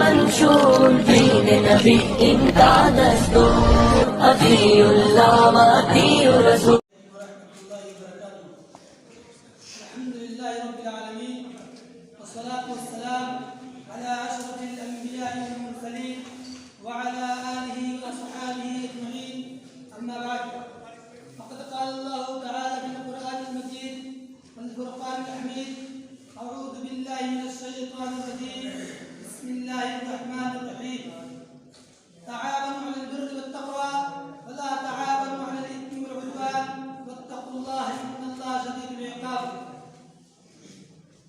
मंशूर दीन नबी इनका दस्तूर अतीउल्लाह व अतीउर रसूल। अल्हम्दुलिल्लाहि रब्बिल आलमीन वस्सलातु वस्सलाम अला अशरफिल अंबिया'i वल मुरसलीन व अला आलिहि व अस्हाबिहि अजमईन अम्मा बाद फक़द क़ाला अल्लाहु तआला फिल क़ुरआनिल मजीद वल फुरक़ानिल हमीद अऊज़ु बिल्लाहि मिनश शैतानिर रजीम बिस्मिल्लाहिर रहमानिर रहीम तआवनु अलल बिर्रि वत तक़वा व ला तआवनु अलल इस्मि वल उद्वान वत्तक़ुल्लाह इन्नल्लाहा शदीदुल इक़ाब।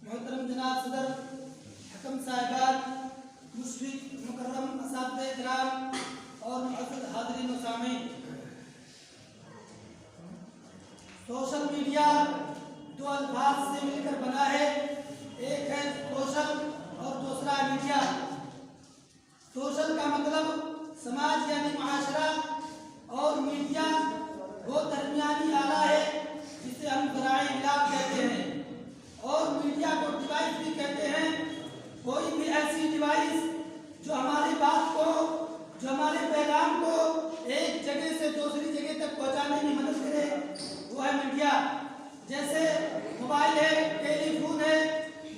मोहतरम जनाब सदर, हकम साहिबान, मुशफिक मुकर्रम असातिज़े इकराम और मुअज़्ज़ज़ हाज़रीन व सामीन, सोशल मीडिया दो अल्फाज से मिलकर बना है। एक है सोशल और दूसरा है मीडिया। सोशल का मतलब समाज यानी मुआशरा और मीडिया वो दरमियानी आला है जिसे हम ज़राए इब्लाग कहते हैं और मीडिया को डिवाइस भी कहते हैं। कोई भी ऐसी डिवाइस जो हमारी बात को, जो हमारे पैगाम को एक जगह से दूसरी जगह तक पहुंचाने में मदद करे वो है मीडिया। जैसे मोबाइल है, टेलीफोन है,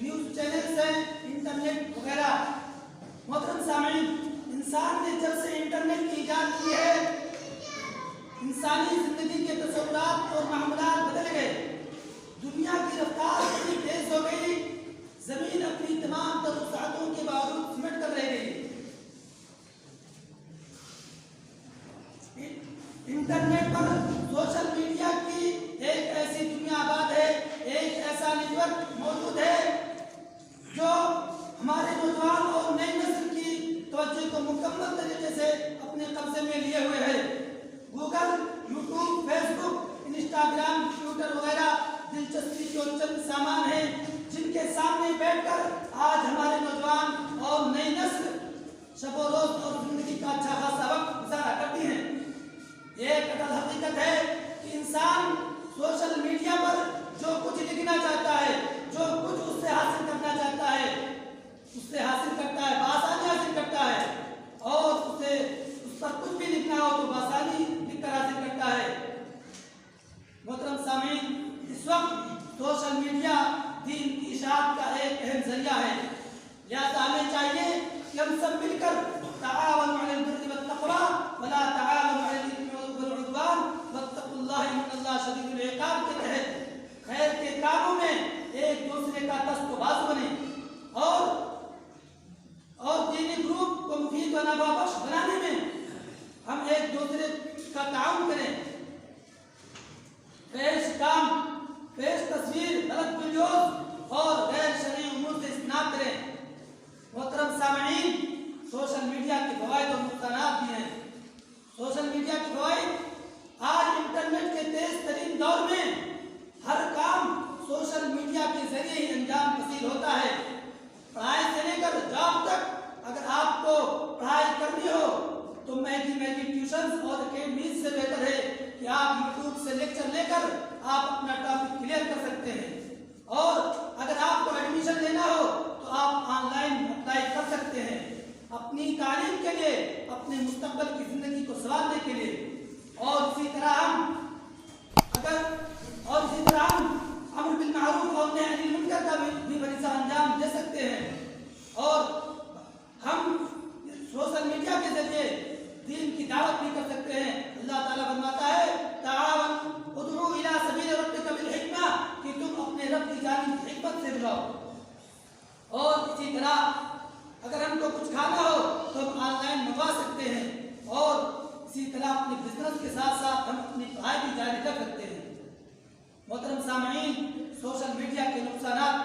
न्यूज़ चैनल्स हैं, इंटरनेट वगैरह। मोहतरम सामीन, इंसान ने जब से इंटरनेट की इजाद की है इंसानी जिंदगी के तसव्वुरात और मामलात बदल गए। दुनिया की रफ्तार बड़ी तेज हो गई। जमीन अपनी तमाम तर वसाअतों के बावजूद सिमट कर रह गई। इंटरनेट पर सोशल मीडिया की एक ऐसी दुनिया आबाद है, एक ऐसा नेटवर्क मौजूद है जो हमारे नौजवान और नई नस्ल की तवज्जो को मुकम्मल तरीके से अपने कब्जे में लिए हुए है। Google, YouTube, Facebook, Instagram, Twitter वगैरह दिलचस्पी के चंद सामान हैं जिनके सामने बैठकर आज हमारे नौजवान और नई नस्ल शबो रोज और जिंदगी का अच्छा खासा वक्त गुजारा करती हैं। एक अटल हकीकत है कि इंसान सोशल मीडिया पर जो कुछ लिखना चाहता है, जो कुछ उससे हासिल करना चाहता है, उससे हासिल करता है, बआसानी हासिल करता है और उसे उस पर कुछ भी लिखना हो तो बआसानी लिखकर हासिल करता है। मोहतरम सामीन, इस वक्त सोशल मीडिया दीन की इशाअत का एक अहम जरिया है। लिहाजा हमें चाहिए कि हम सब मिलकर तआवनु अलल बिर्रि वत तक़वा व ला तआवनु अलल इस्मि वल उद्वान वत्तक़ुल्लाह इन्नल्लाहा शदीदुल इक़ाब के तहत खैर के कामों में एक दूसरे का दस्त बाजू बने और दीनी ग्रुप को मुफीद व नफ़ाबख्श बनाने में हम एक दूसरे का ताउन करें। पेश काम, पेश तस्वीर, गलत वीडियोस और गैर शरई उमूर से इज्तनाब करें। मोहतरम सामीन, सोशल मीडिया के फ़वाइद और नुक़सानात भी हैं। सोशल मीडिया के फ़वाइद, आज इंटरनेट के तेज तरीन दौर में हर काम सोशल मीडिया के जरिए ही अंजाम पसीर होता है। पढ़ाई से लेकर जॉब तक अगर आपको पढ़ाई करनी हो तो महंगी ट्यूशन और अकेडमीज से बेहतर है कि आप यूट्यूब से लेक्चर लेकर आप अपना टॉपिक क्लियर कर सकते हैं। और अगर आपको एडमिशन लेना हो तो आप ऑनलाइन अप्लाई कर सकते हैं अपनी तालीम के लिए, अपने मुस्तकबिल की जिंदगी को संवारने के लिए। और इसी तरह हम अम्र बिल मारूफ और नही अनिल मुनकर का भी वजीफा अंजाम दे सकते हैं। और हम सोशल मीडिया के जरिए दीन की दावत भी कर सकते हैं। अल्लाह ताला फरमाता है ताअवनु उदउ इला सबील रब्बिका बिल हिकमा, कि तुम अपने रब की जानिब हिकमत से बुलाओ। और इसी तरह अगर हमको कुछ खाना हो तो हम ऑनलाइन मंगवा सकते हैं और इसी तरह अपने बिजनेस के साथ साथ हम अपनी पढ़ाई भी जारी रख सकते हैं। मोहतरम सामीन, सोशल मीडिया के नुकसानात,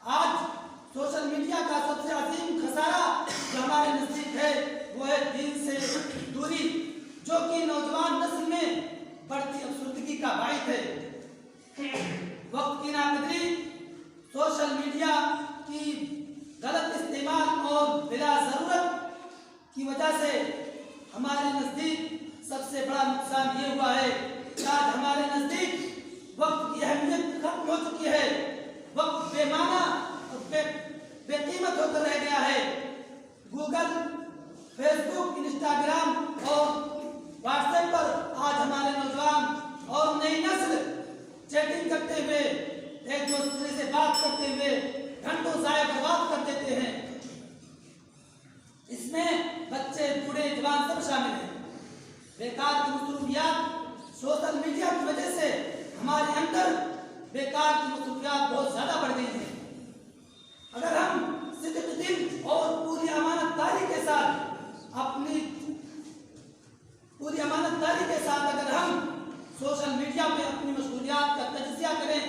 आज सोशल मीडिया का सबसे अजीम खसारा जो हमारे नजदीक है वो है दीन से दूरी, जो कि नौजवान नस्ल में बढ़ती अफसरदगी का बाइस है। वक्त की नाकदरी, सोशल मीडिया की गलत इस्तेमाल और बिला जरूरत की वजह से हमारे नजदीक सबसे बड़ा नुकसान ये हुआ है कि आज हमारे चैटिंग करते हुए, एक दूसरे से बात करते हुए घंटों ज़ाया बर्बाद कर देते हैं। इसमें बच्चे, बूढ़े, जवान सब शामिल हैं। बेकार की मसरूफियात, सोशल मीडिया की वजह से हमारे अंदर बेकार की मसरूफियात बहुत ज़्यादा बढ़ गई हैं। अगर हम सिद्क दिल और पूरी अमानतदारी के साथ अगर हम सोशल मीडिया पे अपनी मशगूलियात का तजज़िया करें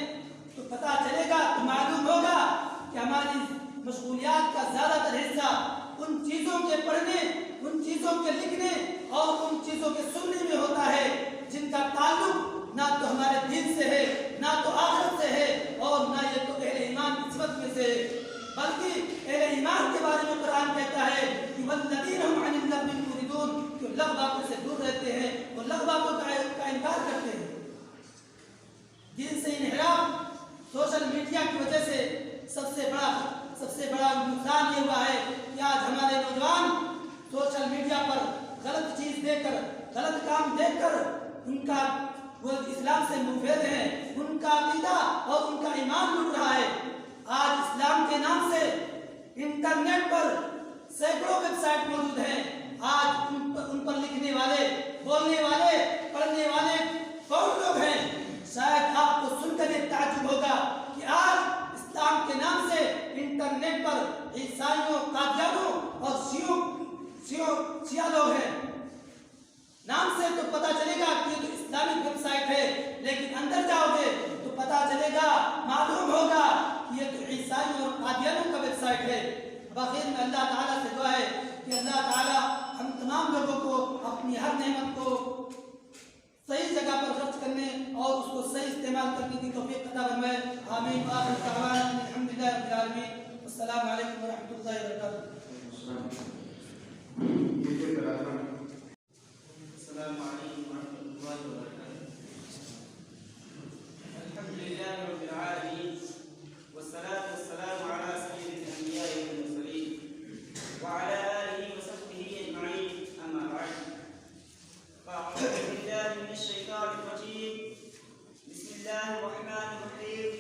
तो पता चलेगा, तो मालूम होगा कि हमारी मशगूलियात का ज़्यादातर हिस्सा उन चीज़ों के पढ़ने, उन चीज़ों के लिखने और उन चीज़ों के सुनने में होता है जिनका ताल्लुक ना तो हमारे दीन से है, ना तो आखिरत से है और ना ये तो अहले ईमान की सिफत में से है। बल्कि अहले ईमान के बारे में कुरान कहता है कि वल्लज़ीना हुम अनिल लग़्वी मुरिदून, जो लग़्व बातों से दूर रहते हैं और लग़्व बातों का इनकार करते हैं। दीन से इन्हिराफ सोशल मीडिया की वजह से सबसे बड़ा नुकसान ये हुआ है कि आज हमारे नौजवान सोशल मीडिया पर गलत चीज देखकर, गलत काम देखकर उनका वो इस्लाम से मुंह फेर रहे हैं, उनका अकीदा और उनका ईमान लुट रहा है। आज इस्लाम के नाम से इंटरनेट पर सैकड़ों वेबसाइट मौजूद हैं। आज उन पर लिखने वाले, बोलने वाले, पढ़ने वाले कौन लोग हैं? शायद आपको सुनकर ये ताज्जुब होगा कि आज इस्लाम के नाम से इंटरनेट पर ईसाइयों, कादियानों और शिया लोग हैं। नाम से तो पता चलेगा कि ये तो इस्लामिक वेबसाइट है, लेकिन अंदर जाओगे तो पता चलेगा, मालूम होगा कि ये तो ईसाइयों और कादियानों का वेबसाइट है। आखिर में अल्लाह ताला से दुआ है कि अल्लाह ताला हम तमाम लोगों को अपनी हर नेमत को सही जगह पर खर्च करने और उसको सही इस्तेमाल करने की तौफीक अता फरमाए। आमीन। आखिर दअवाना अल्हम्दुलिल्लाहि रब्बिल आलमीन। अस्सलामु अलैकुम व रहमतुल्लाहि व बरकातुहू। अस्सलामु अलैकुम व रहमतुल्लाहि व बरकातुहू। अल्हम्दुलिल्लाहि रब्बिल आलमीन वस्सलातु वस्सलामु अला सय्यिदिल अंबिया'i वल मुरसलीन व अला आलिहि व सहबिहि अजमईन। अम्मा बअद। फ़अऊज़ु बिल्लाहि मिनश शैतानिर रजीम। बिस्मिल्लाहिर रहमानिर रहीम।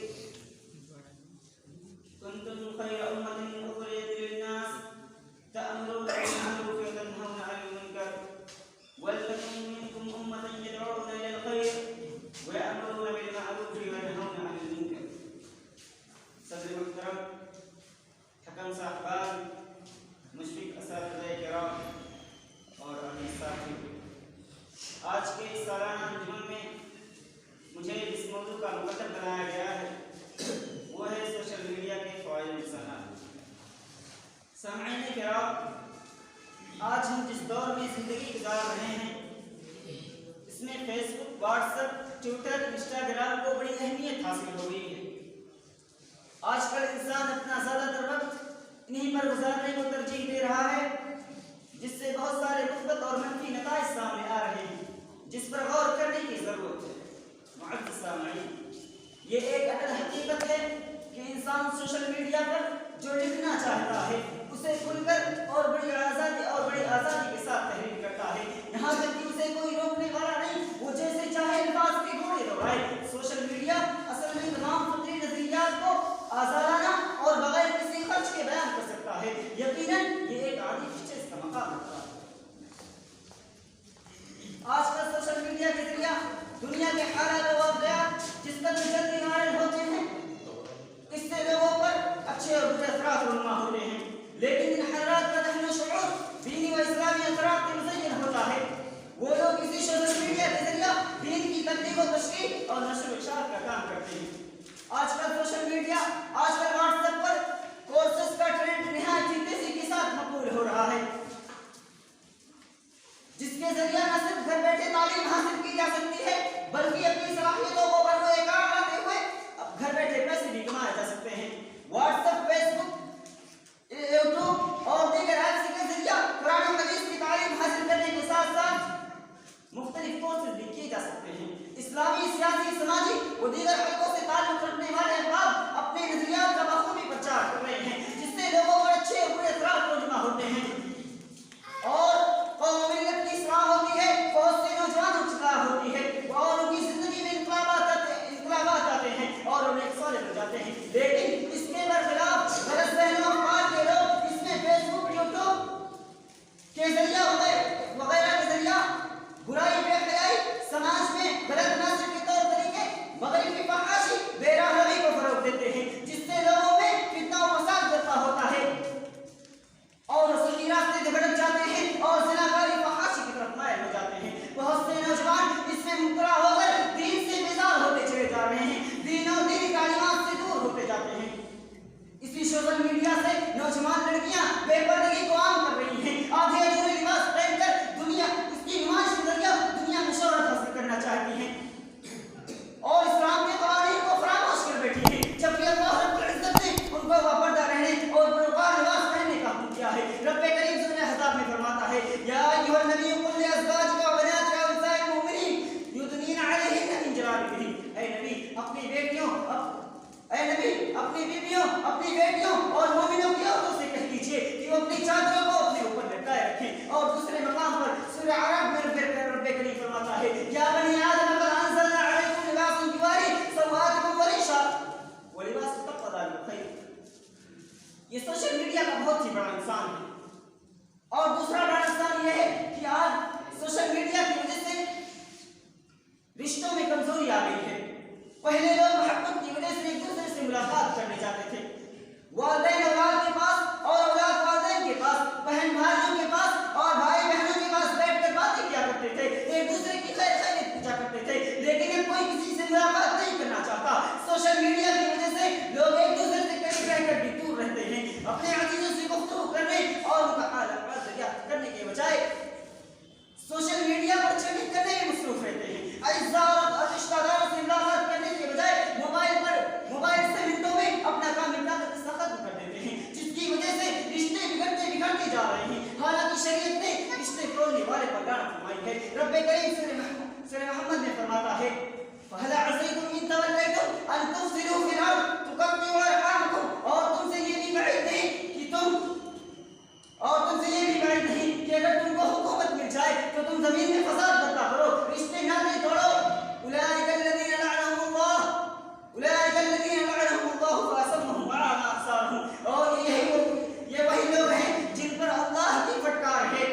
कुंतुम खैरा उम्मतिन उखरिजत लिन्नास तअमुरूना बिल मअरूफि व तनहौना अनिल मुनकर वलतकुन मिनकुम उम्मतुन यदऊना इलल खैर व यअमुरूना बिल मअरूफि व यनहौना अनिल मुनकर। सदर मुहतरम, हकम साहबान, मुशफिक असातिज़ाए किराम और अज़ीज़ साथियों, आज के इस सालाना अंजुमन में मुझे जिस मौजू का मुक़द्दम बनाया गया है वो है सोशल मीडिया के फ़वाइद और नुक़सानात। सामईन किराम, आज हम जिस दौर में ज़िंदगी गुजार रहे हैं इसमें फेसबुक, व्हाट्सएप, ट्विटर, इंस्टाग्राम को बड़ी अहमियत हासिल हो गई है। आजकल इंसान अपना ज़्यादातर वक्त इन्हीं पर गुजारने को तरजीह दे रहा है, जिससे बहुत सारे मुस्बत और मनफी नताइज सामने आ रहे हैं, जिस पर गौर करने की ज़रूरत है। मुअज़्ज़िज़ सामईन, ये एक अटल हकीकत है कि इंसान सोशल मीडिया पर जो लिखना चाहता है उसे खुलकर और बड़ी आज़ादी के साथ तहरीर करता है। यहाँ तक कि उसे कोई रोकने वाला नहीं, वो जैसे चाहे अल्फाज के घोड़े दौड़ाए। सोशल मीडिया असल में तमाम फिक्री नज़रियात को आज़ादाना और बगैर किसी खर्च के बयान कर सकता है। यकीनन ये एक आदी फिक्चर्स का मकाम रखता है। आजकल सोशल मीडिया के जरिए दुनिया के हालात और वाक़यात जिस तरह जल्दी वायरल होते हैं, इससे लोगों पर अच्छे और बुरे असरात रुनुमा होते हैं। लेकिन इन हालात का दहन शुऊर दीनी व इस्लामी असरात के मुज़य्यन होता है। वो लोग इसी सोशल मीडिया के जरिए दीन की तबलीग और तशरीह और नशर व इरशाद का काम करते हैं। आजकल सोशल मीडिया, आजकल व्हाट्सएप पर कोर्सेस का ट्रेंड निहायत ही तेजी के साथ मकबूल हो रहा है, जिसके जरिए न सिर्फ घर बैठे तालीम हासिल की जा सकती है बल्कि अपनी सलाहियतों को बरोए कार लाते हुए अब घर बैठे पैसे भी कमाए जा सकते हैं। व्हाट्सएप, फेसबुक, यूट्यूब और दीगर ऐप्स के जरिए कुरान और हदीस की तालीम हासिल करने के साथ साथ मुख्तलिफ कोर्सेज भी किए जा सकते हैं। इस्लामी, सियासी, समाजी और दीगर हक़ों से ताल्लुक़ रखने वाले अहबाब अपने नज़रियात का बखूबी प्रचार कर रहे हैं, जिससे लोगों पर अच्छे और बुरे असरात रुनुमा होते हैं और कौम मिल्लत की इस्लाह होती है, बहुत से नौजवानों की इस्लाह होती है और उनकी ज़िंदगी में इनकलाबात ऐ नबी, अपनी बीवियों, अपनी बेटियों और मोमिनों की औरतों से कह दीजिए कि वो अपनी चादरों को अपने ऊपर लटकाए रखें। और दूसरे मकाम पर सूरह अरब में रब करीम फरमाता है, या बनी आदम क़द अंज़लना अलैकुम लिबासन युवारी सौआतिकुम व रिशा व लिबासुत तक़वा ज़ालिका खैर। ये सोशल मीडिया का बहुत ही बड़ा नुकसान है। और दूसरा बड़ा नुकसान यह है कि आज सोशल मीडिया की वजह से रिश्तों में कमजोरी आ गई है। पहले लोग मोहब्बत की वजह से एक दूसरे से मुलाकात करने जाते थे, वालिदैन औलाद के पास और औलाद वालिदैन के पास, बहन भाइयों के पास और भाई बहनों के पास बैठकर बातें किया करते थे, एक दूसरे की खैर खैरियत पूछा करते थे। लेकिन अब कोई किसी से मुलाकात नहीं करना चाहता। सोशल मीडिया की वजह से लोग एक दूसरे से करीब रहकर भी दूर रहते हैं। अपने अजीजों से गुफ्तगू करने और उनका हाल दरियाफ्त करने के बजाय सोशल मीडिया पर चैटिंग करने में मसरूफ रहते हैं। अज़्ज़ार और रिश्तेदारों से मुलाकात करने के बजाय मोबाइल से मिनटों में अपना काम निपटा कर इसका खत्म कर देते हैं, जिसकी वजह से रिश्ते बिगड़ते जा रहे हैं। हालांकि शरीयत ने रिश्ते तोड़ने वाले पर लानत फरमाई है। रब करीम सूरह मोहम्मद में फरमाता है, फहल अज़ैतुम इन तवल्लैतुम अन तुफ़सिदू फिल अर्द तुक़त्तिऊ अरहामकुम। और तुमसे ये भी बात नहीं कि अगर तुमको हुकूमत मिल जाए तो तुम जमीन में फसाद बरपा करो, रिश्ते नाते तोड़ो। उलाइका अल्लज़ीना लअनहुमुल्लाह फ़असम्महुम व अअमा अब्सारहुम। और ये वही लोग हैं जिन पर अल्लाह की फटकार है,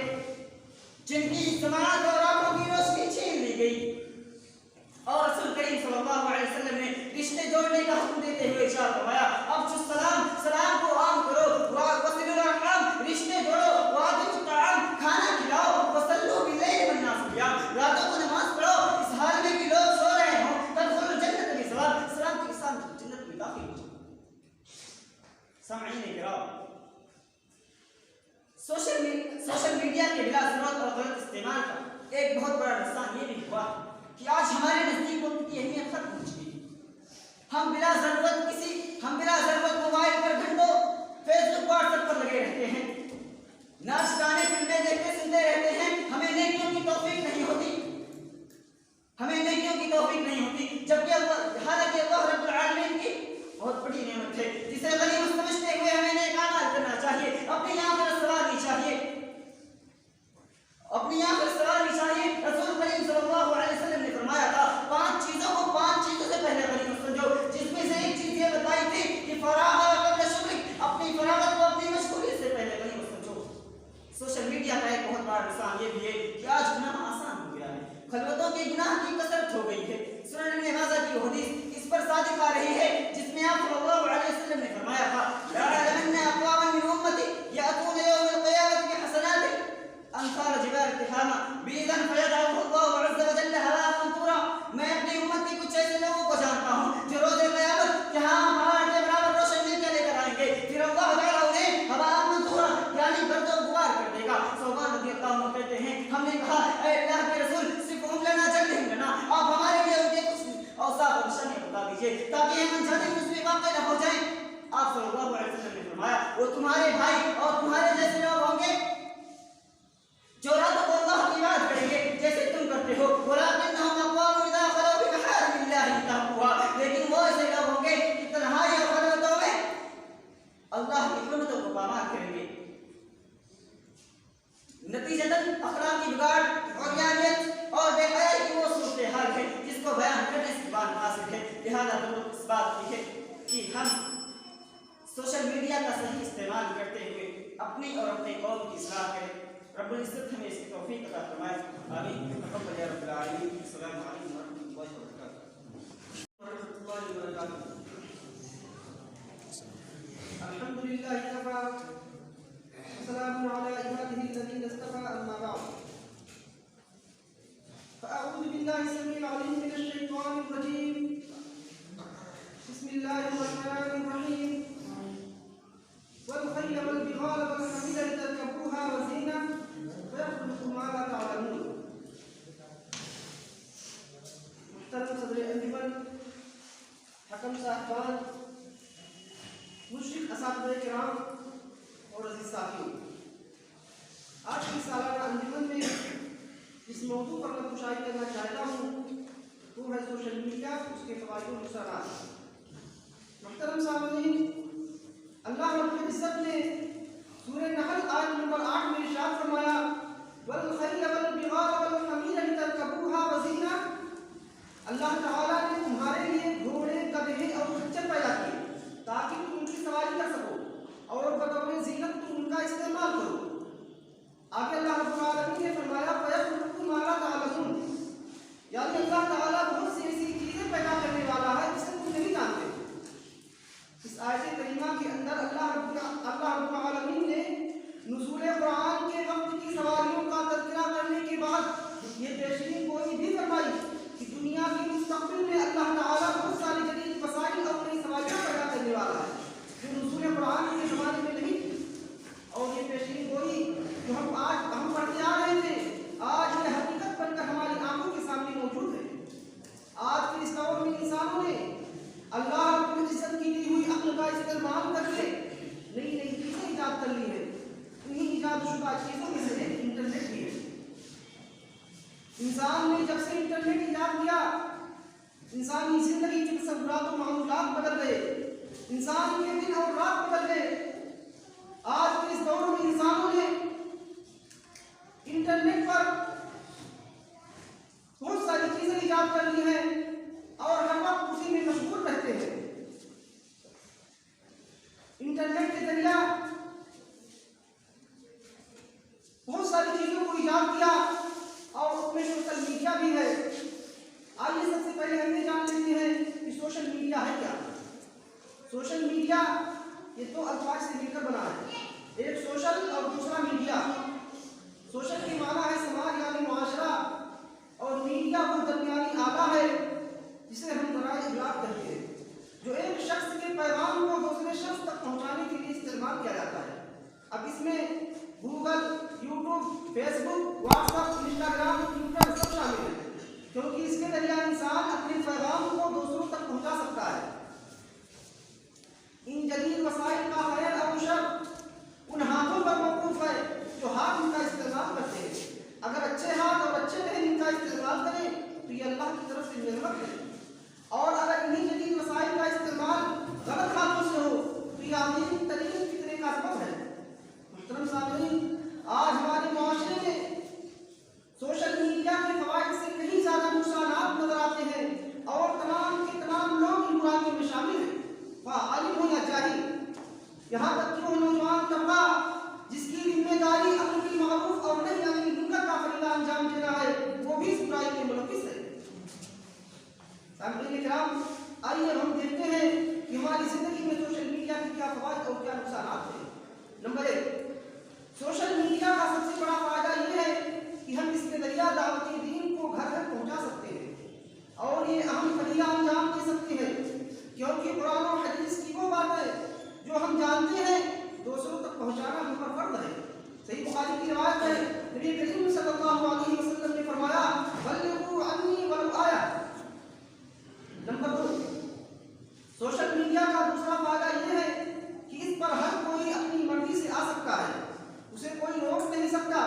जिनकी समाअत और आंखों की रोशनी छीन ली गई। और रसूल करीम सल्लल्लाहु अलैहि वसल्लम ने रिश्ते जोड़ने का हुक्म देते हुए इरशाद फरमाया, अब जो सलाम को आम करो, वसिलुल अरहाम, रिश्ते जोड़ो, वादिउत ताआम, खाना खिलाओ, वसल्लु बिलैल वन्नास नियाम, रातों को नमाज पढ़ो इस हाल में कि लोग सो रहे हों, तदखुलुल जन्नत बिसलाम, सलाम के साथ जन्नत में दाखिल हो जाओ। सामईन किराम, सोशल मीडिया के बिला ज़रूरत और गलत इस्तेमाल का एक बहुत बड़ा नुकसान ये भी हुआ कि आज हमारे नज़दीक वक्त की अहमियत खत्म हो चुकी है। हम बिला ज़रूरत मोबाइल पर घंटों फेसबुक व्हाट्सएप पर लगे रहते हैं, नाच गाने फिल्में देखते सुनते रहते हैं। हमें नेकियों की तौफीक नहीं होती, जबकि हालांकि अल्लाह रब्बुल आलमीन की बहुत बड़ी नेमत है, जिसे गनीमत समझते हुए हमें नेक अमाल करना चाहिए, अपनी आखिरत संवारनी चाहिए। रसूल करीम सल्लल्लाहु अलैहि वसल्लम ने फरमाया था, पांच चीजों से पहले गनीमत समझो, जिसमें से एक चीज ये बताई थी कि फरागा कब्ल शुक्र, अपनी फरागत को अपनी मशगूलियत से पहले गनीमत समझो। सोशल मीडिया का एक बहुत बड़ा नुकसान ये भी है कि आज गुनाह आसान हो गया है, खलवतों के गुनाह की कसरत हो गई है। सुनन इब्न माजा की हदीस इस पर सादिक आ रही है, जिसमें आप सल्लल्लाहु अलैहि वसल्लम ने फरमाया था, ला यअलमन्ना अक़वामन मिन उम्मती यअतूना यौमल क़ियामति बिहसनातिन अमसाल जिबाल तिहामा बीदन फयदअहु अल्लाहु अज़्ज़ व जल्ल हवा मंसूरा। मैं अपनी उम्मत के कुछ ऐसे लोगों को जानता हूं जो रोज़े क़यामत यहाँ पहाड़ के बराबर रोशन लेकर आएंगे, फिर अल्लाह तआला उन्हें हवा मंसूरा यानी गर्द और गुबार कर देगा। सौबान रज़ियल्लाहु अन्हु कहते हैं, हमने कहा ऐ अल्लाह के रसूल, सिर्फ हम लेना जल्द लेना, आप हमारे लिए उनके कुछ औसाफ और निशानियां बता दीजिए ताकि हम अनजाने में उसमें वाक़ई न हो जाएं। आप सल्लल्लाहु अलैहि वसल्लम ने फरमाया, वो तुम्हारे भाई और तुम्हारे जैसे लोग होंगे जो रातों को अल्लाह की इबादत करेंगे जैसे तुम करते हो, वलाकिन्नहुम अक़वामुन इज़ा खलौ बिमहारिमिल्लाहि इंतहकुहा, लेकिन वो ऐसे लोग होंगे कि तन्हाई और खलवतों में अल्लाह की हुर्मतों को पामाल करेंगे। नतीजतन अखलाकी बिगाड़, औरियानियत और बेहयाई की वो सूरत हाल है जिसको बयान करने से बात हासिल है। लिहाजा तो इस बात की है कि हम सोशल मीडिया का सही इस्तेमाल करते हुए अपनी और अपने कौम की इस्लाह करें। रब्बुल इज्जत हमें इसकी तौफीक अता फरमाए। आमीन। तक़ब्बल या रब्बल आलमीन। अस्सलामु अलैकुम व रहमतुल्लाहि व बरकातुहू। अल्हम्दुलिल्लाहि कफ़ा वस्सलामु अला इबादिही अल्लज़ीना इस्तफ़ा, अम्मा बअद। फ़अऊज़ु बिल्लाहि समीइल अलीम मिनश शैतानिर रजीम। बिस्मिल्लाहिर रहमानिर रहीम। वल खैल वल बिगाल वल हमीर लितरकबूहा व ज़ीना व यख़्लुक़ु मा ला तअलमून। मुहतरम सदर अंजुमन, हकम साहबान, मुशरिक असातिज़े किराम और अज़ीज़ साथियों, आज की सालाना अंजुमन में इस मौजू पर मैं कुशाई करना चाहता हूँ वो है सोशल मीडिया, उसके फ़वाइद और नुकसानात। मुहतरम सामईन, अल्लाह रब्बुल इज्जत ने सूरह नहल आयत नंबर 8 में इरशाद फरमाया, वल खैल वल बिगाल वल हमीर लितरकबूहा व ज़ीना। अल्लाह ताला ने तुम्हारे लिए घोड़े, गधे और खच्चर पैदा किए ताकि तुम उनकी सवारी कर सको और बतौर ज़ीनत तुम उनका इस्तेमाल करो। आगे अल्लाह रब्बुल आलमीन ने फरमाया, फयखलुकु मा ला तअलमून, यानी अल्लाह ताला बहुत सी ऐसी चीजें पैदा करने वाला है जिसे तुम नहीं जानते। इस आयत करीमा के अंदर अल्लाह रब्बुल आलमीन ने नुज़ूल कुरान के वक्त की सवारियों का तज़किरा करने के बाद ये पेशगी कोई भी फरमाई कि दुनिया के मुस्तक़बिल में अल्लाह ताला बहुत सारी जदीद वसाइल और नई सवारियाँ पैदा करने वाला है जो नुज़ूल कुरान के ज़माने में नहीं थी। और ये पेशगी कोई जो हम पढ़ते आ रहे थे, आज ये हकीकत बनकर हमारी आंखों के सामने मौजूद है। आज के इस दौर में इंसानों ने अल्लाह रब्बुल इज्जत की दी हुई अक्ल का इस्तेमाल करके नई नई चीजें ईजाद कर ली है। उन्हीं ईजादशुदा चीजों में से एक इंटरनेट भी है। इंसान ने जब से इंटरनेट ईजाद किया, इंसानी जिंदगी के तसव्वुरात और मामूलात बदल गए, इंसान के दिन और रात बदल गए। आज के इस दौर में इंसानों ने इंटरनेट पर बहुत सारी चीजें ईजाद कर ली हैं और हर वक्त उसी में मशगूल रहते हैं। इंटरनेट के जरिए बहुत सारी चीजों को ईजाद किया और उसमें सोशल मीडिया भी है। आइए सबसे पहले हम ये जान लेते हैं कि सोशल मीडिया है क्या। सोशल मीडिया ये दो अल्फाज से मिलकर बना है, एक सोशल और दूसरा मीडिया। सोशल की माना है समाज यानी मुआशरा, और मीडिया वो दरमियानी आला है जिसे हम ज़राए इब्लाग कहते हैं, जो एक शख्स के पैगाम को दूसरे शख्स तक पहुंचाने के लिए इस्तेमाल किया जाता है। अब इसमें Google, YouTube, Facebook, WhatsApp, Instagram, Twitter सब शामिल है, क्योंकि इसके जरिए इंसान अपने पैगाम को दूसरों तक पहुंचा सकता है। इन जदीद वसाइल का खैर और शर उन हाथों पर मौकूफ है जो हाथ इनका इस्तेमाल करते हैं। अगर अच्छे हाथ और अच्छे बहन इनका इस्तेमाल करें तो ये अल्लाह की तरफ से नेमत है, और अगर इन्हीं जदीद वसाइल का इस्तेमाल गलत हाथों से हो तो ये आमीन तरीन फितने का सबब है। मुहतरम सामईन, आज हमारे मुआशरे में सोशल मीडिया के फवाइद से कहीं ज़्यादा नुकसानात नजर आते हैं, और तमाम के तमाम लोग इन बुराइयों में शामिल हैं, आलिम हो या जाहिल। यहाँ तक कि वो नौजवान तबका जिसकी जिम्मेदारी अम्र बिल मारूफ और नही अनिल मुनकर का फरीदा अंजाम देना है, वो भी इस बुराई के मुलव्विस है। सामईन किराम, आइए हम देखते हैं कि हमारी जिंदगी में सोशल मीडिया के क्या फवाइद और क्या नुकसानात हैं। नंबर 1, सोशल मीडिया का सबसे बड़ा फायदा ये है कि हम इसके जरिए दावती दीन को घर घर पहुंचा सकते हैं और ये अहम फरीदा अंजाम दे सकते हैं, क्योंकि कुरान और हदीस की वो बातें जो हम जानते हैं दूसरों तक पहुंचाना हम पर फर्ज है। सही बुखारी की रिवायत है, नबी करीम सल्लल्लाहु अलैहि वसल्लम ने फरमाया, बल्लिगू अन्नी वलो आया। नंबर 2, सोशल मीडिया का दूसरा फायदा यह है कि इस पर हर कोई अपनी मर्जी से आ सकता है, उसे कोई रोक नहीं सकता।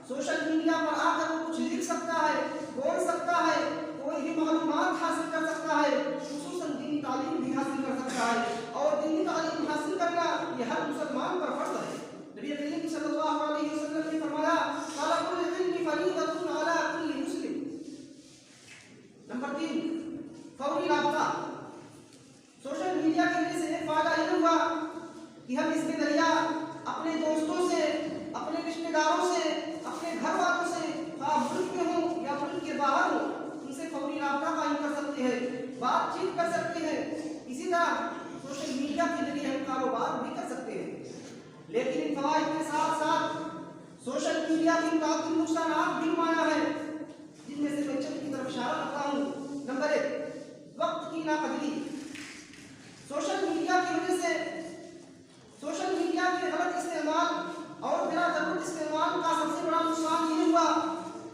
सोशल मीडिया पर आकर वो कुछ लिख सकता है, बोल सकता है, कोई भी मालूमात हासिल कर सकता है, खुसूसन दीनी तालीम भी हासिल कर सकता है, और दीनी तालीम हासिल करना ये हर मुसलमान पर फर्ज है। नबी करीम सल्लल्लाहु अलैहि वसल्लम ने फरमाया, तलबुल इल्मी फरीदतुन अला कुल्ली मुस्लिम। नंबर 3, फौरी राबता। सोशल मीडिया के वजह से फायदा ये हुआ कि हम इसके जरिए अपने दोस्तों से, अपने रिश्तेदारों से, अपने घर वालों से, मुल्क में हो या मुल्क के बाहर हो, उनसे फौरी राबता कायम कर सकते हैं, बातचीत कर सकते हैं। इसी तरह सोशल मीडिया के जरिए हम कारोबार भी कर सकते हैं। लेकिन इन फवाइद के साथ साथ सोशल मीडिया के मुताबिक नुकसानात भी नुमाया है, जिनमें से मैं चंद की तरफ इशारा करता हूँ। नंबर 1, वक्त की नाकदरी। सोशल मीडिया की वजह से सोशल मीडिया के गलत इस्तेमाल और बिना जरूरत इस्तेमाल का सबसे बड़ा नुकसान ये हुआ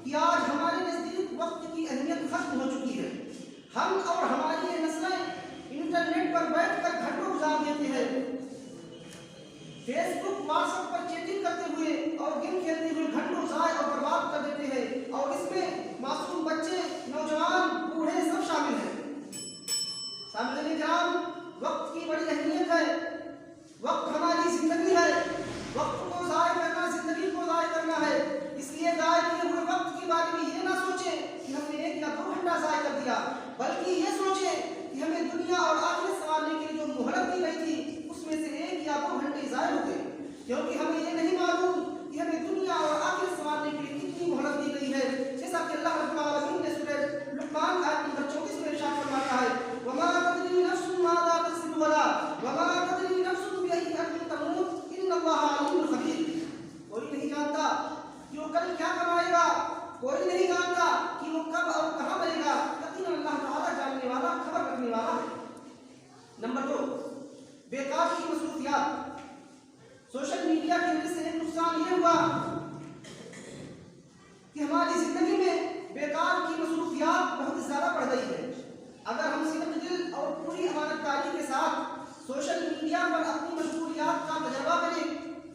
कि आज हमारे नजदीक वक्त की अहमियत खत्म हो चुकी है। हम और हमारी ये नस्लें इंटरनेट पर बैठकर घंटों गुजार देते हैं, फेसबुक, व्हाट्सएप पर चैटिंग करते हुए और गेम खेलते हुए घंटों ज़ाय और बर्बाद कर देते हैं, और इसमें मासूम बच्चे, नौजवान, बूढ़े सब शामिल हैं। सामईन किराम, वक्त की रहा है। नंबर 2, बेकार की मसरूफियात। सोशल मीडिया की वजह से एक नुकसान ये हुआ कि हमारी जिंदगी में बेकार की मसरूफियात बहुत ज़्यादा बढ़ गई है। अगर हम सिर्फ दिल और पूरी ईमानदारी के साथ सोशल मीडिया पर अपनी मशगूलियात का तजर्बा करें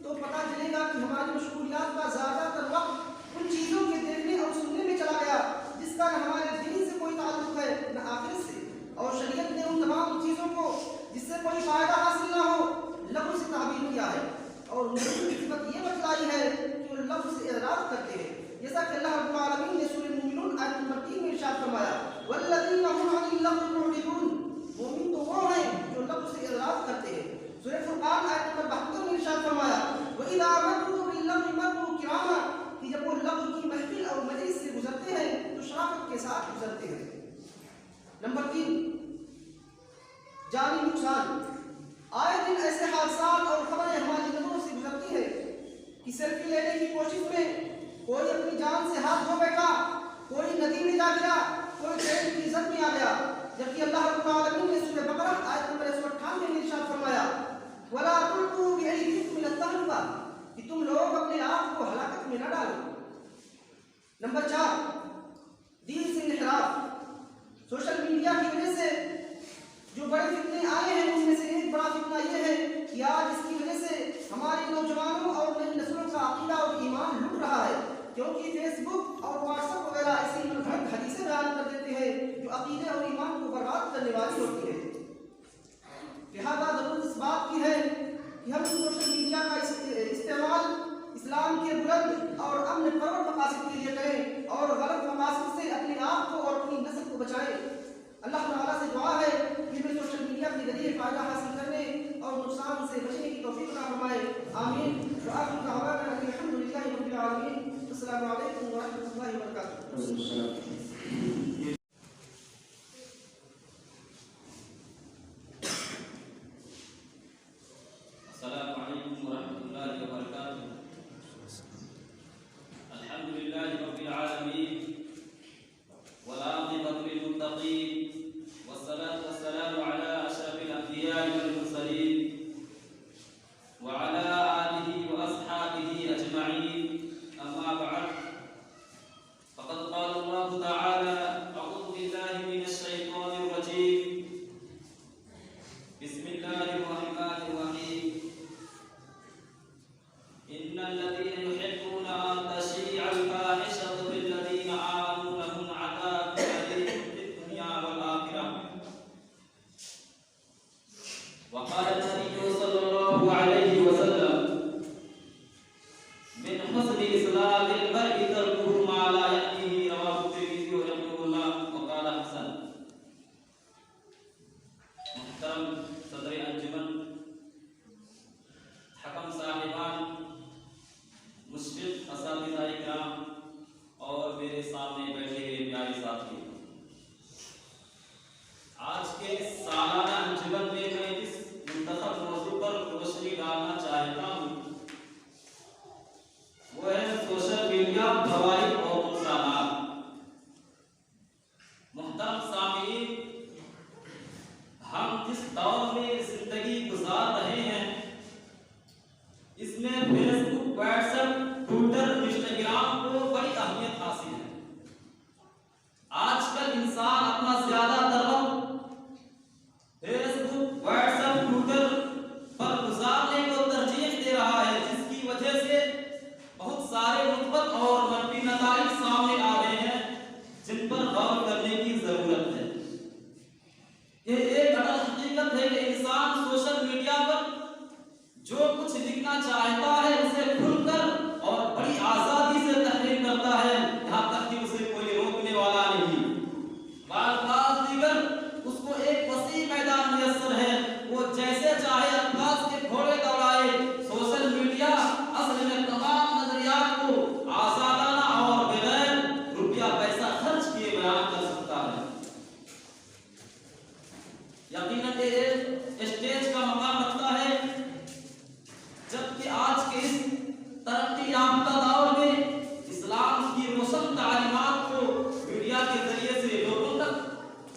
तो पता चलेगा कि हमारी मशगूलियात का ज़्यादातर वक्त उन चीज़ों के देखने और सुनने में चला गया जिसका न हमारे दीन से कोई ताल्लुक है न आखिरत से, और शरीयत ने उन तमाम चीज़ों को जिससे कोई फ़ायदा हासिल ना हो लफ्ज़ से ताबीर किया है, और उनकी निस्बत ये बतलाई है कि वो लफ्ज़ से इराद करते हैं। जैसा कि अल्लाह रब्बुल आलमीन ने सूरह मुमिनून आयत नंबर 3 में इरशाद फरमाया, वल्लज़ीना हुम अनिल लग़्वी मुअरिदून, मोमिन तो वो हैं जो लफ्ज़ से इराद करते हैं। सूरह फुरक़ान आयत नंबर 72 में इरशाद फरमाया, वइज़ा मर्रू बिल-लग़्वी मर्रू किरामा, कि जब वो लग़्व की महफिल और मजलिस से गुजरते हैं तो शराफत के साथ गुजरते हैं। नंबर 3, जानी नुकसान। आए दिन ऐसे हादसात और खबरें हमारी नज़रों से गुजरती है कि सेल्फी लेने की कोशिश में कोई अपनी जान से हाथ धो बैठा, कोई नदी में जा गिरा, कोई ट्रेन की जद में आ गया, जबकि अल्लाह रब्बुल आलमीन ने सूरह बकरा आयत नंबर 198 में इरशाद फरमाया, वला तुल्कू बिअयदीकुम इला तहलुका, कि तुम लोग अपने आप को हलाकत में न डालो। नंबर 4, दीन से इनहिराफ। सोशल मीडिया की वजह से जो बड़े फितने आए हैं उनमें से एक बड़ा फितना ये है कि आज इसकी वजह से हमारे नौजवानों और नई नस्लों का अकीदा और ईमान लुट रहा है, क्योंकि फेसबुक और व्हाट्सएप वगैरह ऐसी मनगढ़ंत हदीसें बयान कर देते हैं जो अकीदे और ईमान को बर्बाद करने वाली होती है। लिहाजा ज़रूरत इस बात की है कि हम सोशल मीडिया का इस्तेमाल इस्लाम के बुलंद और अमन परवर मकासद के लिए करें और गलत मकासद से अपने आप को और अपनी नस्ल को बचाएं। अल्लाह ताला से दुआ है कि हमें सोशल मीडिया के जरिए फ़ायदा हासिल करने और नुकसान से बचने की तौफीक अता फरमाए। आमीन। व आखिरु दअवाना अनिल हम्दुलिल्लाहि रब्बिल आलमीन। अस्सलामु अलैकुम व रहमतुल्लाहि व बरकातुहू।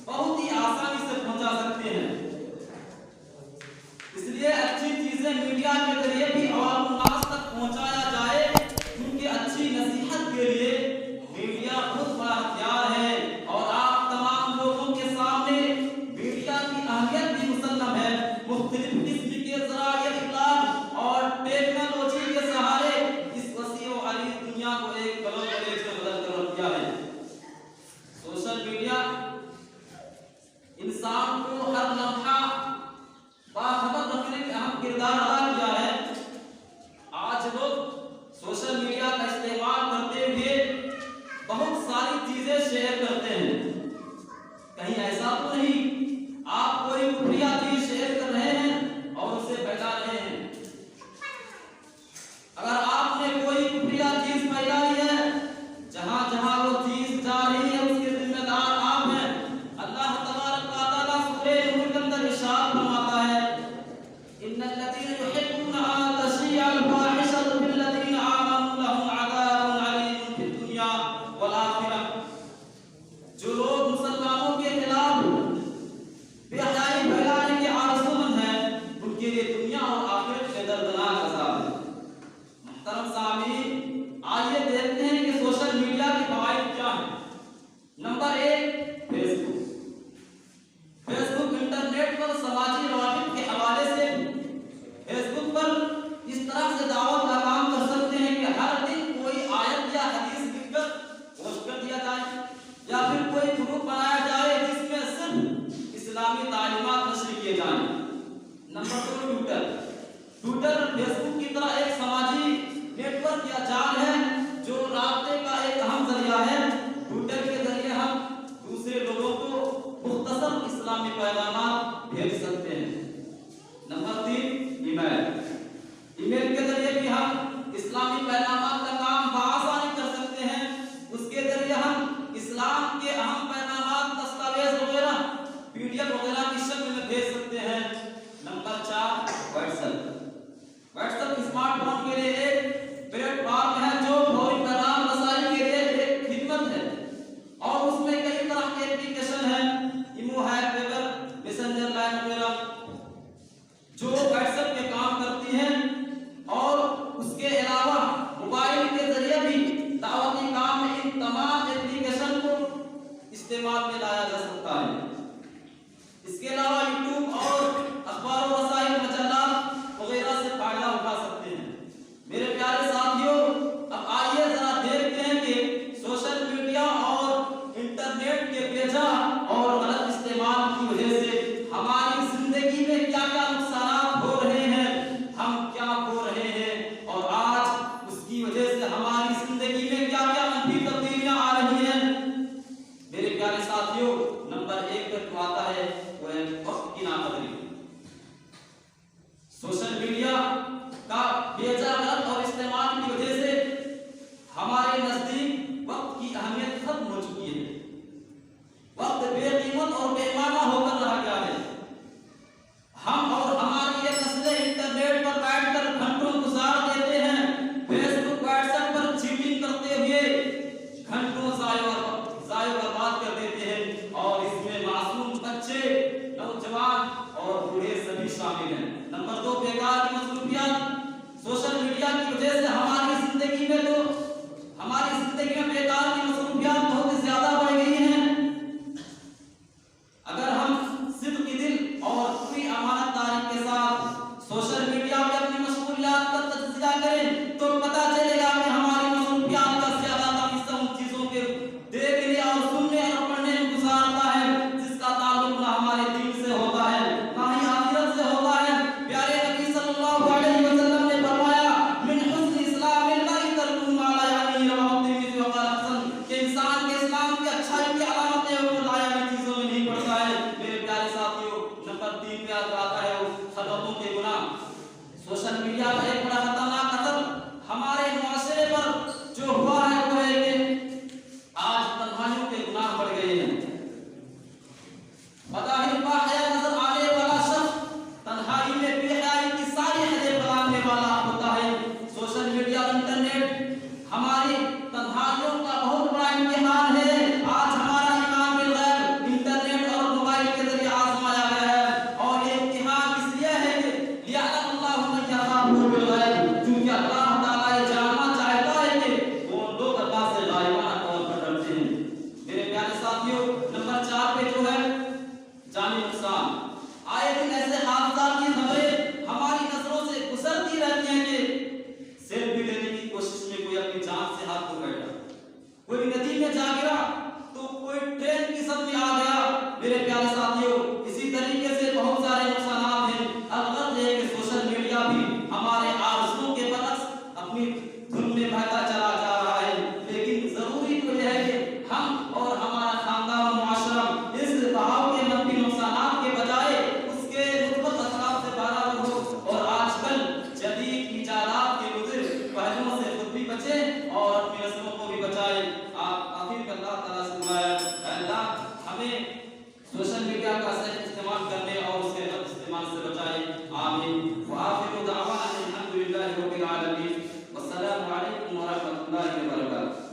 बहुत ही आसानी से पहुंचा मीडिया के जरिए भी आवाम उन्नास तक पहुंचाया जाए, उनकी अच्छी नसीहत के लिए मीडिया बहुत बड़ा हथियार है। और आप तमाम लोगों के सामने मीडिया की अहमियत भी मुसल्लम है। मुख्तलिफ किस्म के ज़राए इब्लाग और टेक्नोलॉजी के सहारे इस वसीअ व अरीज़ दुनिया को एक कलम कलेज में बदल कर रख दिया है। सोशल मीडिया इंसान को हर लम्हा बाखबर रखने का अहम किरदार अदा किया है। आज लोग सोशल मीडिया का इस्तेमाल करते हुए बहुत सारी चीजें शेयर करते हैं। कहीं ऐसा तो नहीं आप कोई बढ़िया चीज शेयर कर रहे हैं और उसे फैला रहे हैं। अगर आपने कोई बढ़िया चीज फैलाई है, जहां जहां वो चीज जा रही है उसके जिम्मेदार आप हैं। अल्लाह तबारक व तआला सूरह नूर के अंदर इरशाद फरमाता है, इन्नल्लज़ीना युहिब्बूना अन तशियअल फाहिशतु बिल्लज़ीना आमनू लहुम अज़ाबुन अलीमुन फिद दुनिया वल आखिरह। जो लोग मुसलमानों के खिलाफ बेहयाई फैलाने के आरज़ूमंद हैं, उनके लिए दुनिया और आखिरत में दर्दनाक अज़ाब है। मुहतरम सामीन, आइए देखते हैं कि सोशल मीडिया के फवाइद क्या हैं। Number 1, Facebook. फेसबुक इंटरनेट पर समाजी रवाबित के हवाले से फेसबुक पर इस तरह से दावत का काम कर सकते हैं कि हर दिन कोई आयत या हदीस लिखकर पोस्ट कर दिया जाए, या फिर कोई ग्रुप बनाया जाए जिसमें सिर्फ इस्लामी तालीमात नशर किए जाएं। Number 2, Twitter. ट्विटर फेसबुक की तरह एक समाजी नेटवर्क या जाल है जो राब्ते का एक अहम जरिया है। ट्विटर के जरिए हम दूसरे लोगों को मुख्तसर इस्लामी पैगाम भेज सकते हैं। Number 3, email. ईमेल के जरिए भी हम इस्लामी पैगाम का काम बआसानी कर सकते हैं। उसके जरिए हम इस्लाम के अहम पैगाम, दस्तावेज वगैरह, पीडीएफ वगैरह की शक्ल में भेज सकते हैं। Number 4, WhatsApp. व्हाट्सएप स्मार्टफोन के लिए एक प्लेटफॉर्म है जो फौरी पैगाम रसाई के लिए एक खिदमत है, और उसमें कई तरह के एप्लीकेशन हैं, इमो है, वेबर, मैसेंजर, लाइन वगैरह, जो व्हाट्सएप में काम करती हैं। और उसके अलावा मोबाइल के जरिए भी दावती काम में इन तमाम एप्लीकेशन को इस्तेमाल में लाया जा सकता है। इसके अलावा यूट्यूब और अखबार और रसाई मजल्लात वगैरह से फायदा उठा सकते हैं। मेरे प्यारे साथियों, अब आइए जरा देखते हैं कि सोशल मीडिया और इंटरनेट के बेजा और गलत इस्तेमाल की वजह से हमारी जिंदगी में क्या-क्या नुकसान हो रहे हैं, हम क्या हो रहे हैं, और आज उसकी वजह से हमारी जिंदगी में क्या-क्या मंफी तब्दीलियां आ रही हैं। मेरे प्यारे साथियों, नंबर 1 पर आता है वो है वक्त की नाकदरी। सोशल मीडिया का बेजा गलत और इस्तेमाल की वजह से हमारे नजदीक वक्त की अहमियत खत्म हो चुकी है। वक्त बेकीमत और बेमाना होकर रह गया है। हम और हमारी ये नस्लें इंटरनेट पर बैठकर घंटों गुजार देते हैं, फेसबुक व्हाट्सएप पर चीटिंग करते हुए घंटों ज़ाय बर्बाद कर देते हैं, और इसमें मासूम बच्चे, नौजवान और बूढ़े सभी शामिल हैं। नंबर 2, बेकार की मसरूफियत। सोशल मीडिया की वजह से हमारी जिंदगी में बेकार की मसरूफियत बहुत ज्यादा बढ़ गई हैं। अगर हम सिद्क़ की दिल और पूरी अमानतदारी के साथ सोशल मीडिया पे अपनी मशगूलियत का तज्ज़िया करें तो पता चलेगा कि हमारी मसरूफियत का ज्यादातर हिस्सा उन चीजों के देखने और सुनने और पढ़ने में गुजारता है जिसका ताल्लुक ना हमारे दीन से होता है, ना ही आखिरत से होता है। प्यारे नबी सल्लल्लाहु अलैहि वसल्लम ने फरमाया, मिन हुस्न इस्लामिल मर्इ तर्कु मा ला यानी, रवाहु तिर्मिज़ी व क़ाल हसन, कि इंसान के इस्लाम की अच्छाई की अलामतें वो ला यानी चीजों में नहीं पड़ता है। मेरे प्यारे साथियों, नंबर 3 पे आता है वो खलवतों के गुनाह। सोशल मीडिया का एक बड़ा खतरनाक असर हमारे मुआशरे पर जो हुआ है वो है कि आज तन्हाइयों के गुनाह बढ़ गए हैं। बज़ाहिर बाहया नजर आने वाला शख्स तन्हाई में बेहयाई की सारी हदें फैलाने वाला होता है। सोशल मीडिया, इंटरनेट हमारी तन्हाइयों का बहुत बड़ा इम्तिहान है। आज हमारा ईमान बिल-गैब इंटरनेट और मोबाइल के जरिए आजमाया गया है, और ये इम्तिहान इसलिए है कि लियअलमल्लाहु मन यख़ाफ आमीन। व आखिरु दावाना अल्हम्दुलिल्लाहि रब्बिल आलमीन। वस्सलामु अलैकुम व रहमतुल्लाहि व बरकातुहू।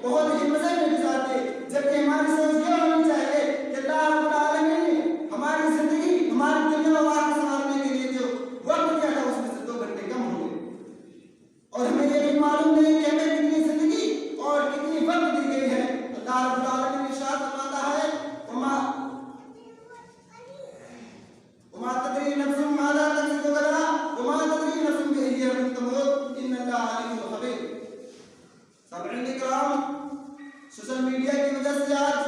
बहुत ही मजे में ये मालूम नहीं कि हमें कितनी जिंदगी और कितनी वक्त दी गई है। अल्लाह रब्बुल आलमीन इरशाद फरमाता है, वमा तदरी नफ्सुम माज़ा तकसिबु गदा वमा तदरी नफ्सुम बिअय्यि अर्दिन तमूत इन्नल्लाहा अलीमुन खबीर। सामईन इकराम, सोशल मीडिया की वजह से आज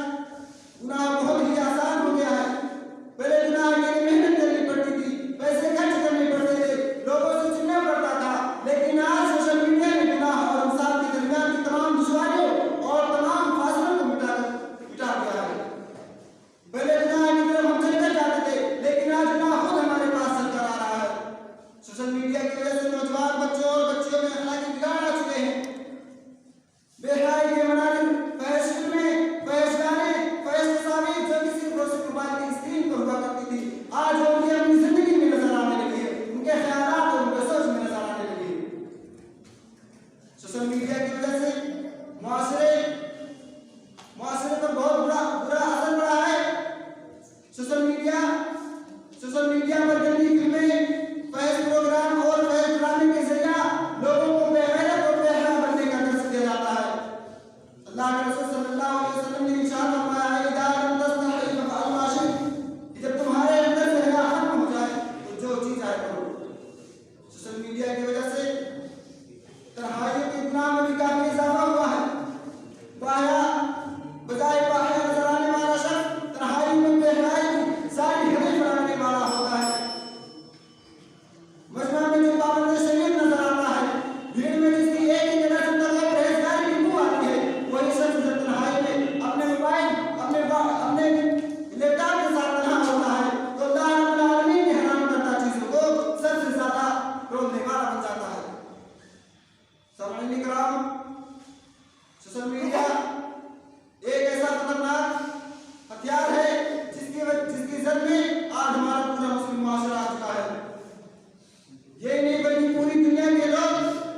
गुनाह बहुत ही आसान हो गया है। पहले गुनाह के लिए मेहनत करनी पड़ती थी, पैसे खर्च करने पड़ते थे, लोगों से सुनना पड़ता था, लेकिन आज सोशल मीडिया ने गुनाह और इंसान के दरमियान की तमाम दुश्वारियों और तमाम फासलों को मिटा दिया है। पहले गुनाह की तरफ हम चलते जाते थे, लेकिन आज गुनाह खुद हमारे पास चलकर आ रहा है। सोशल मीडिया की वजह से नौजवान बच्चों और बच्चियों में अखलाकी बिगाड़ आ चुके हैं। बेहयाई के मनाजिर, फहश फिल्में, फहश गाने, फहश तस्वीर जो कि सिर्फ और सिर्फ मोबाइल की स्क्रीन पर हुआ करती थी, आज वो उन्हें अपनी जिंदगी में नजर आने लगी है, उनके ख्यालात और उनके सोच में नजर आने लगी है। सोशल मीडिया की वजह से मुआशरे पर बहुत बुरा असर पड़ा है। सोशल मीडिया पर गंदी फिल्में, फहश प्रोग्राम और फहश ड्रामे के जरिए लोगों को बेगैरत और बेहया बनने का दर्श दिया जाता है। अल्लाह के रसूल सल्लल्लाहु अलैहि वसल्लम ने इरशाद फरमाया है, इदा लम तस्तही फअल मा शि'त, जब तुम्हारे अंदर से हया खत्म हो जाए तो जो चीज आए करो। सोशल मीडिया की वजह से तन्हाइयों के गुनाह में भी काफी इजाफा हुआ है। बजाय बाहर नजर आने वाला शख्स तन्हाई में बेहयाई की सारी हदें फैलाने वाला होता है। मजमा में जो पाबंद शरीयत नजर आता है, भीड़ में जिसकी एक ही जगह से तलक परहेजगारी की बू आती है, वही शख्स जब तन्हाई में अपने मोबाइल, अपने लैपटॉप के साथ तन्हा होता है, तो अल्लाह रब्बुल आलमीन ने हराम करता चीजों को सबसे ज्यादा रोकने वाला बन जाता है। सामईन इकराम, सोशल मीडिया एक ऐसा खतरनाक हथियार है जिसकी जद में आज हमारा पूरा मुस्लिम मुआशरा आ चुका है। ये नहीं बल्कि पूरी दुनिया के लोग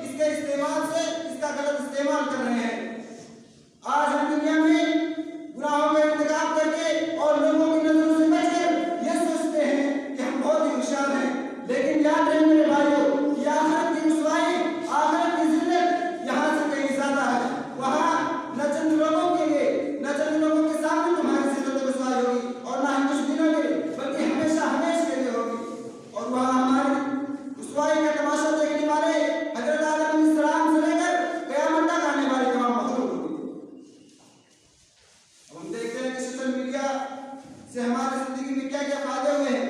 इसके इस्तेमाल से इसका गलत इस्तेमाल कर रहे हैं। आज हम दुनिया में गुनाहों का इंतकाम करके और लोगों की नजरों से बचकर ये सोचते हैं कि हम बहुत ही होशियार हैं, लेकिन याद रहे मेरे भाइयों कि आखिरत की रुसवाई, आखिरत की जिल्लत यहाँ से कहीं ज्यादा है। वहाँ न चंद लोगों के लिए, न चंद लोगों के सामने तुम्हारी जिल्लत और रुसवाई होगी, और ना ही कुछ दिनों के लिए, बल्कि हमेशा के लिए होगी। और वहाँ हमारी रुसवाई का तमाशा देखने वाले हजरत आदम अलैहिस्सलाम से लेकर क़यामत तक आने वाली तमाम मखलूक होगी। हम देखते हैं कि सोशल मीडिया से हमारी जिंदगी में क्या क्या फायदे हुए हैं।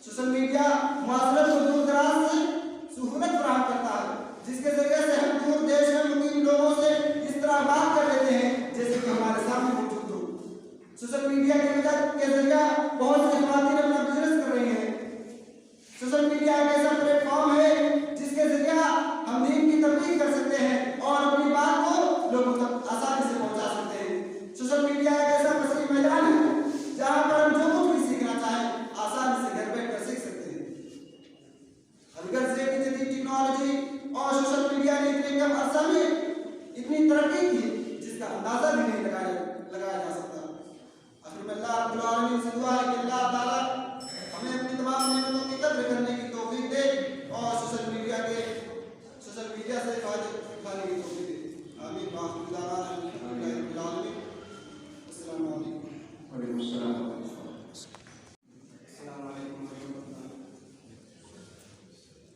सोशल मीडिया मुआशरत को दूर दराज से सहूलत फराहम करता है, जिसके जरिए से हम दूर देश में मुकीम लोगों से इस तरह बात कर लेते हैं जैसे कि हमारे सामने मौजूद हो। सोशल मीडिया के जरिए बहुत सी ख़वातीन अपना बिजनेस कर रही हैं। सोशल मीडिया एक ऐसा प्लेटफॉर्म है जिसके जरिए हम दीन की तबलीग कर सकते हैं और अपनी बात को लोगों तक आसानी से पहुंचा सकते हैं। सोशल मीडिया एक ऐसा वसीम मैदान है जहां पर हम जो कुछ भी सीखना चाहें आसानी से घर बैठकर सीख सकते हैं। अलगर्ज से जदीद टेक्नोलॉजी और सोशल मीडिया ने इतने कम अरसा में इतनी तरक्की की जिसका अंदाजा भी नहीं लगाया जा सकता। आखिर में अल्लाह रब्बुल आलमीन से दुआ है कि अल्लाह ताला हमें अपनी तमाम नेमतों की कद्र करने की तौफीक दे और सोशल मीडिया से फायदे उठाने की तौफीक दे। आमीन। अस्सलामु अलैकुम।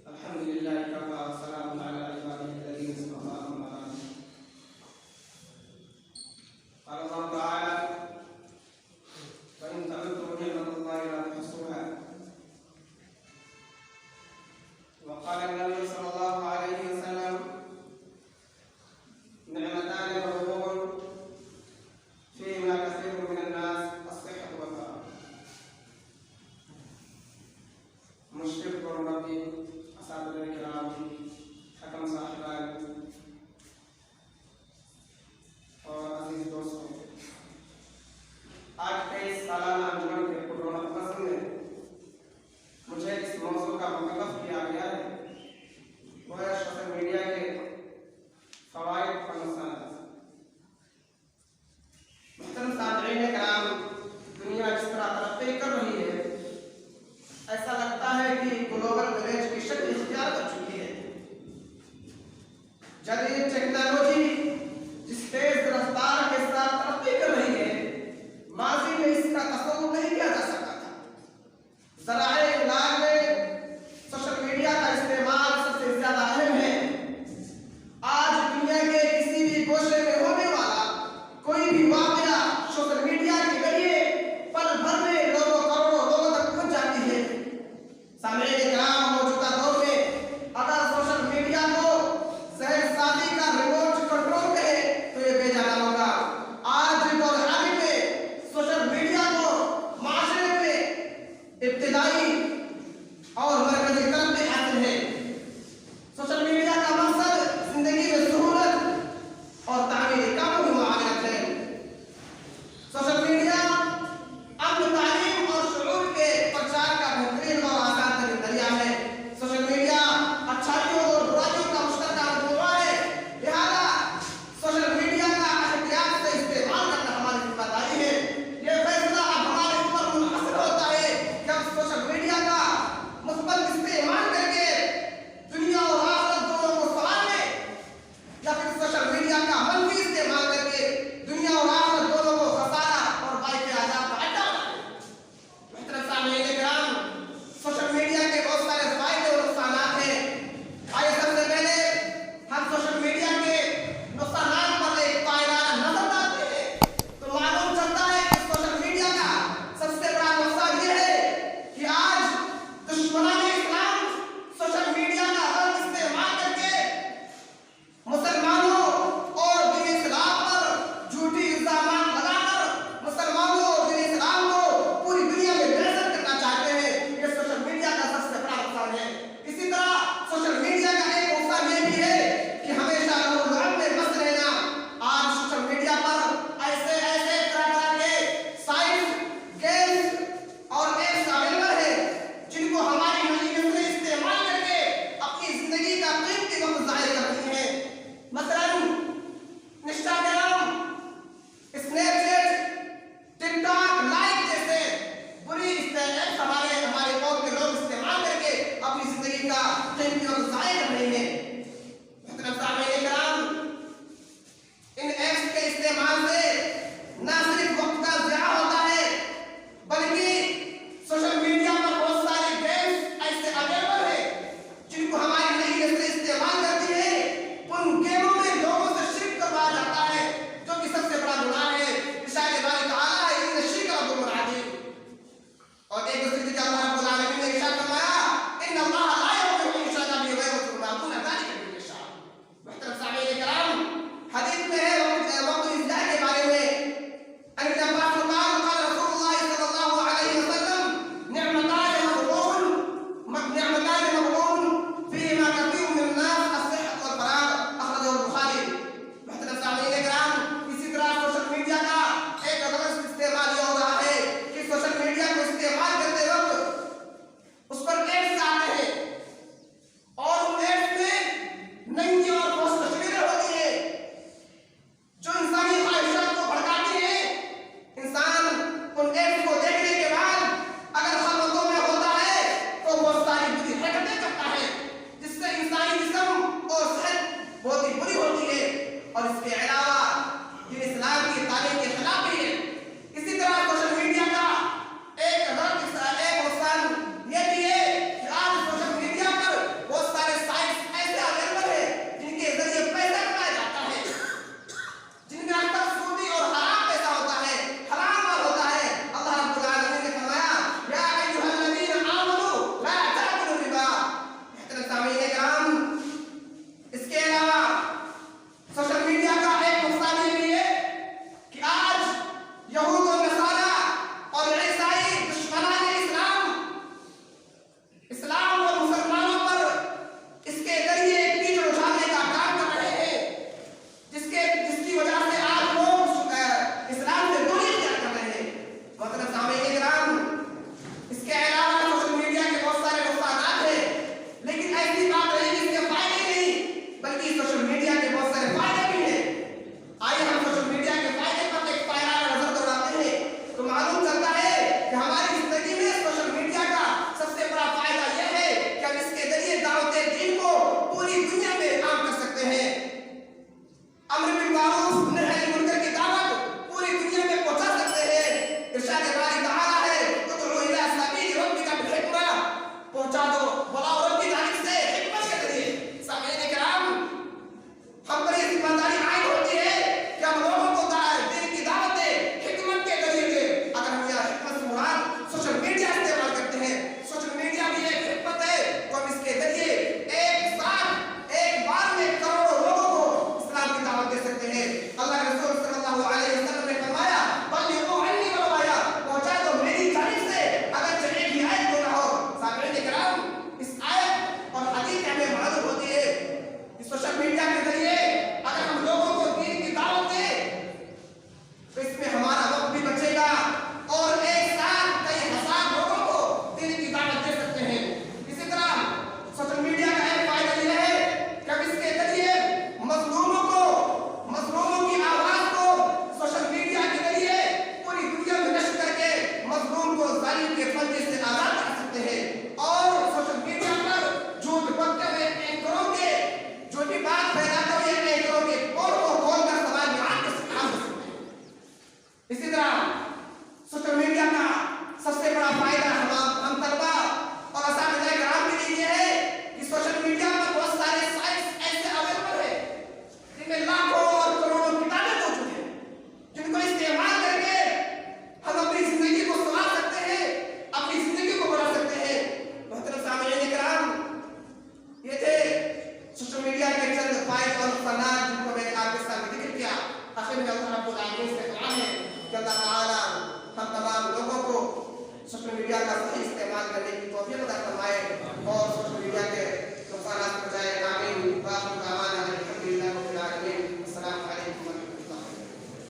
अल्हम्दुलिल्लाह कफ़ा व सलामुन अला इबादिही अल्लज़ीना इस्तफ़ा अम्मा बाद। अल्लाह ताला फ़इन तअद्दु निअमतल्लाहि ला तुहसूहा व क़ाला नबी सल्लल्लाहु अलैहि वसल्लम निअमतानि मग़बून फ़ीहिमा कसीरुन मिनन नास अस्सिहहतु व फ़राग़। मुश्किल और रबी असातिज़े किराम, हकम साहिबान और अजीज दोस्तों, आज 23 सालाना अंजुमन के पुरौनक मजलिस में मुझे इस मौजू का मुकल्लफ किया गया है, वो है सोशल मीडिया के फवाइद और नुकसान। मुहतरम सामईन किराम, दुनिया जिस तरह तरक्की कर रही है, ऐसा लगता है कि ग्लोबल विलेज की शक्ल इख्तियार कर चुकी है। जब टेक्नोलॉजी जिस तेज रफ्तार के साथ तरक्की कर रही है, माजी में इसका तस्वुर नहीं किया जा सकता था। ज़राए इब्लाग में सोशल मीडिया का इस्तेमाल सबसे ज्यादा अहम है। आज दुनिया के किसी भी कोने में होने वाला कोई भी वाकया सोशल मीडिया के जरिए पल भर में लोगों करोड़ों लोगों तक पहुंच जाती है। सामने कराम मौजूदा दौर में अगर सोशल मीडिया को शहरसाजी का रिमोट कंट्रोल कहे तो ये बेजाना होगा। आज और हाल ही में सोशल मीडिया को माशरे में इब्तिदाई और मरकजी तरक्की हासिल है। सोशल मीडिया का मकसद जिंदगी में सहूलत और तामीरी कामों में मुआवनत है। सोशल मीडिया अमन, तालीम और शुऊर के प्रचार का बेहतरीन और आसान तरीन जरिया है। सोशल मीडिया अच्छाइयों और बुराइयों का मुश्तरका मजमूआ है। लिहाजा सोशल मीडिया का एहतियात से इस्तेमाल करना हमारी जिम्मेदारी है। ये फैसला अब हमारे ऊपर मुनहसर होता है कि हम सोशल मीडिया का मुस्बत इस्तेमाल करके दुनिया और आखिरत दोनों को संभाल लें या फिर सोशल मीडिया का मनफी इस्तेमाल करके दुनिया और आखिरत